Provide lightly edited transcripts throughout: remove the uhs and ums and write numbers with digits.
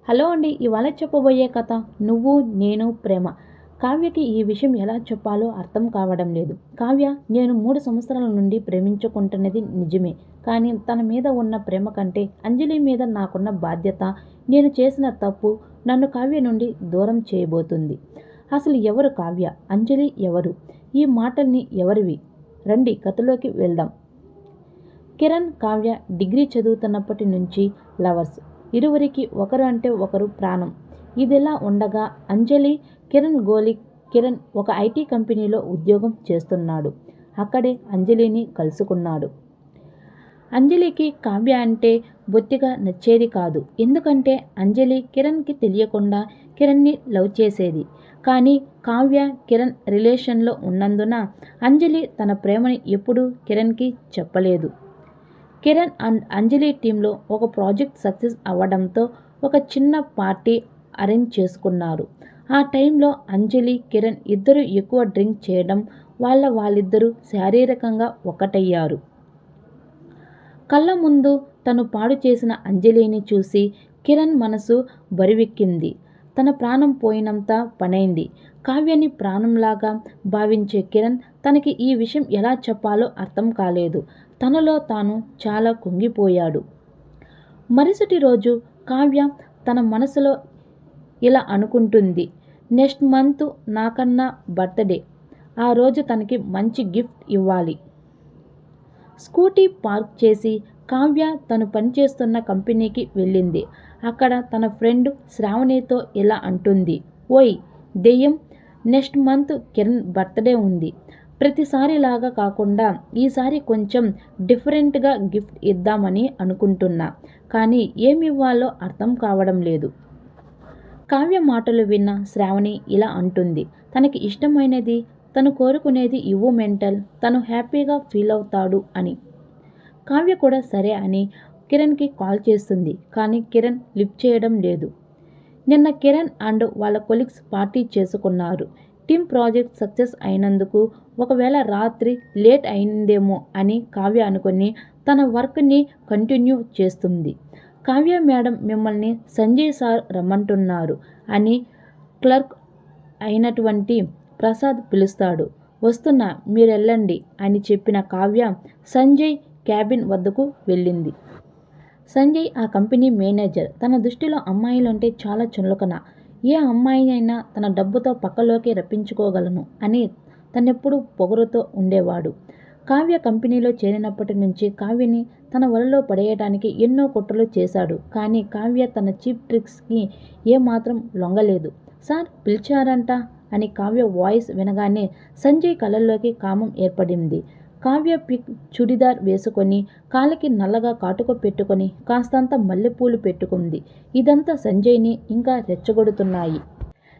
Hello అండి, ఇవాళ చెప్పబోయే కథ నువ్వు నేను ప్రేమ. కావ్యకి ఈ విషయం ఎలా చెప్పాలో అర్థం కావడం లేదు. కావ్య, నేను 3 సంవత్సరాల నుండి ప్రేమించుకుంటున్నది నిజమే. కానీ తన మీద ఉన్న ప్రేమ కంటే అంజలి మీద నాకున్న బాధ్యత, నేను చేసిన తప్పు నన్ను కావ్య నుండి దూరం చేయబోతుంది. అసలు ఎవరు కావ్య? అంజలి ఎవరు? ఈ మాటల్ని ఎవరివి? రండి కథలోకి వెళ్దాం. కిరణ్, కావ్య డిగ్రీ చదువుతున్నప్పటి నుంచి లవర్స్. ఇరువురికి ఒకరు అంటే ఒకరు ప్రాణం. ఇదిలా ఉండగా అంజలి కిరణ్ ఒక ఐటీ కంపెనీలో ఉద్యోగం చేస్తున్నాడు. అక్కడే అంజలిని కలుసుకున్నాడు. అంజలికి కావ్య అంటే బొత్తిగా నచ్చేది కాదు. ఎందుకంటే అంజలి కిరణ్కి తెలియకుండా కిరణ్ని లవ్ చేసేది. కానీ కావ్య కిరణ్ రిలేషన్లో ఉన్నందున అంజలి తన ప్రేమని ఎప్పుడూ కిరణ్కి చెప్పలేదు. కిరణ్ అండ్ అంజలి టీంలో ఒక ప్రాజెక్ట్ సక్సెస్ అవ్వడంతో ఒక చిన్న పార్టీ అరేంజ్ చేసుకున్నారు. ఆ టైంలో అంజలి, కిరణ్ ఇద్దరు ఎక్కువ డ్రింక్ చేయడం వల్ల వాళ్ళిద్దరూ శారీరకంగా ఒక్కటయ్యారు. కళ్ళ ముందు తను పాడు చేసిన అంజలిని చూసి కిరణ్ మనసు బరువెక్కింది. తన ప్రాణం పోయినంత పనైంది. కావ్యని ప్రాణంలాగా భావించే కిరణ్ తనకి ఈ విషయం ఎలా చెప్పాలో అర్థం కాలేదు. తనలో తాను చాలా కుంగిపోయాడు. మరుసటి రోజు కావ్య తన మనసులో ఇలా అనుకుంటుంది. నెక్స్ట్ మంత్ నాకన్నా బర్త్డే. ఆ రోజు తనకి మంచి గిఫ్ట్ ఇవ్వాలి. స్కూటీ పార్క్ చేసి కావ్య తను పనిచేస్తున్న కంపెనీకి వెళ్ళింది. అక్కడ తన ఫ్రెండ్ శ్రావణితో ఇలా అంటుంది. ఓయ్ దెయ్యం, నెక్స్ట్ మంత్ కిరణ్ బర్త్డే ఉంది. ప్రతిసారిలాగా కాకుండా ఈసారి కొంచెం డిఫరెంట్గా గిఫ్ట్ ఇద్దామని అనుకుంటున్నా. కానీ ఏమివ్వాలో అర్థం కావడం లేదు. కావ్య మాటలు విన్న శ్రావణి ఇలా అంటుంది. తనకి ఇష్టమైనది, తను కోరుకునేది ఇవ్వు మెంటల్, తను హ్యాపీగా ఫీల్ అవుతాడు అని. కావ్య కూడా సరే అని కిరణ్కి కాల్ చేస్తుంది. కానీ కిరణ్ లిఫ్ట్ చేయడం లేదు. నిన్న కిరణ్ అండ్ వాళ్ళ కొలీగ్స్ పార్టీ చేసుకున్నారు. టీమ్ ప్రాజెక్ట్ సక్సెస్ అయినందుకు ఒకవేళ రాత్రి లేట్ అయిందేమో అని కావ్య అనుకుని తన వర్క్ని కంటిన్యూ చేస్తుంది. కావ్య మేడం మిమ్మల్ని సంజయ్ సార్ రమ్మంటున్నారు అని క్లర్క్ అయినటువంటి ప్రసాద్ పిలుస్తాడు. వస్తున్నా, మీరెళ్ళండి అని చెప్పిన కావ్య సంజయ్ క్యాబిన్ వద్దకు వెళ్ళింది. సంజయ్ ఆ కంపెనీ మేనేజర్. తన దృష్టిలో అమ్మాయిలంటే చాలా చులకన. ఏ అమ్మాయినైనా తన డబ్బుతో పక్కలోకి రప్పించుకోగలను అని తనెప్పుడు పొగరుతో ఉండేవాడు. కావ్య కంపెనీలో చేరినప్పటి నుంచి కావ్యని తన వలలో పడేయడానికి ఎన్నో కుట్రలు చేశాడు. కానీ కావ్య తన చీప్ ట్రిక్స్కి ఏమాత్రం లొంగలేదు. సార్ పిలిచారంట అని కావ్య వాయిస్ వినగానే సంజయ్ కళ్ళల్లోకి కామం ఏర్పడింది. కావ్య పిక్ చుడిదార్ వేసుకొని కాళ్ళకి నల్లగా కాటుక పెట్టుకొని కాస్తంత మల్లెపూలు పెట్టుకుంది. ఇదంతా సంజయ్ని ఇంకా రెచ్చగొడుతున్నాయి.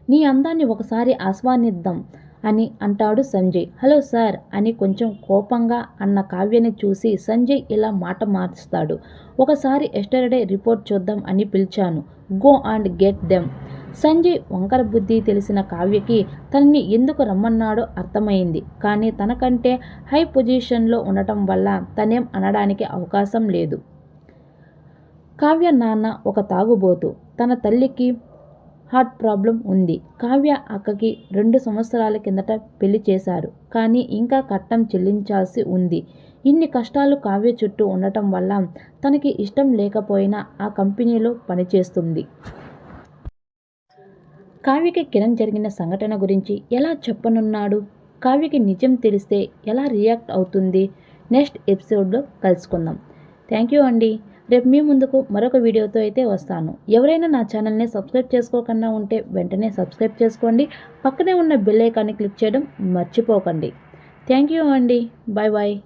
నీ అందాన్ని ఒకసారి ఆస్వాదిద్దాం అని అంటాడు సంజయ్. హలో సార్ అని కొంచెం కోపంగా అన్న కావ్యని చూసి సంజయ్ ఇలా మాట మార్చుతాడు. ఒకసారి ఎస్టర్డే రిపోర్ట్ చూద్దాం అని పిలిచాను. Go and get them. Sanjay వంకర బుద్ధి తెలిసిన కావ్యకి తనని ఎందుకు రమ్మన్నాడో అర్థమైంది. కానీ తనకంటే హై పొజిషన్లో ఉండటం వల్ల తనేం అనడానికి అవకాశం లేదు. కావ్య నాన్న ఒక తాగుబోతు. తన తల్లికి హార్ట్ ప్రాబ్లం ఉంది. కావ్య అక్కకి 2 సంవత్సరాల కిందట పెళ్లి చేశారు. కానీ ఇంకా కట్నం చెల్లించాల్సి ఉంది. ఇన్ని కష్టాలు కావ్య చుట్టూ ఉండటం వల్ల తనకి ఇష్టం లేకపోయినా ఆ కంపెనీలో పనిచేస్తుంది. కావ్యకి కిరణ్ జరిగిన సంఘటన గురించి ఎలా చెప్పనున్నాడు? కావ్యకి నిజం తెలిస్తే ఎలా రియాక్ట్ అవుతుంది? నెక్స్ట్ ఎపిసోడ్లో కలుసుకుందాం. థ్యాంక్ యూ అండి. రేపు మీ ముందుకు మరొక వీడియోతో అయితే వస్తాను. ఎవరైనా నా ఛానల్ని సబ్స్క్రైబ్ చేసుకోకుండా ఉంటే వెంటనే సబ్స్క్రైబ్ చేసుకోండి. పక్కనే ఉన్న బెల్ ఐకాన్ని క్లిక్ చేయడం మర్చిపోకండి. థ్యాంక్ యూ అండి. Bye bye.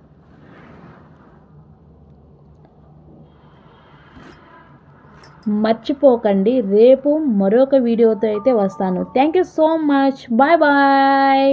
మర్చిపోకండి, రేపు మరొక వీడియోతో అయితే వస్తాను. Thank you so much. Bye bye.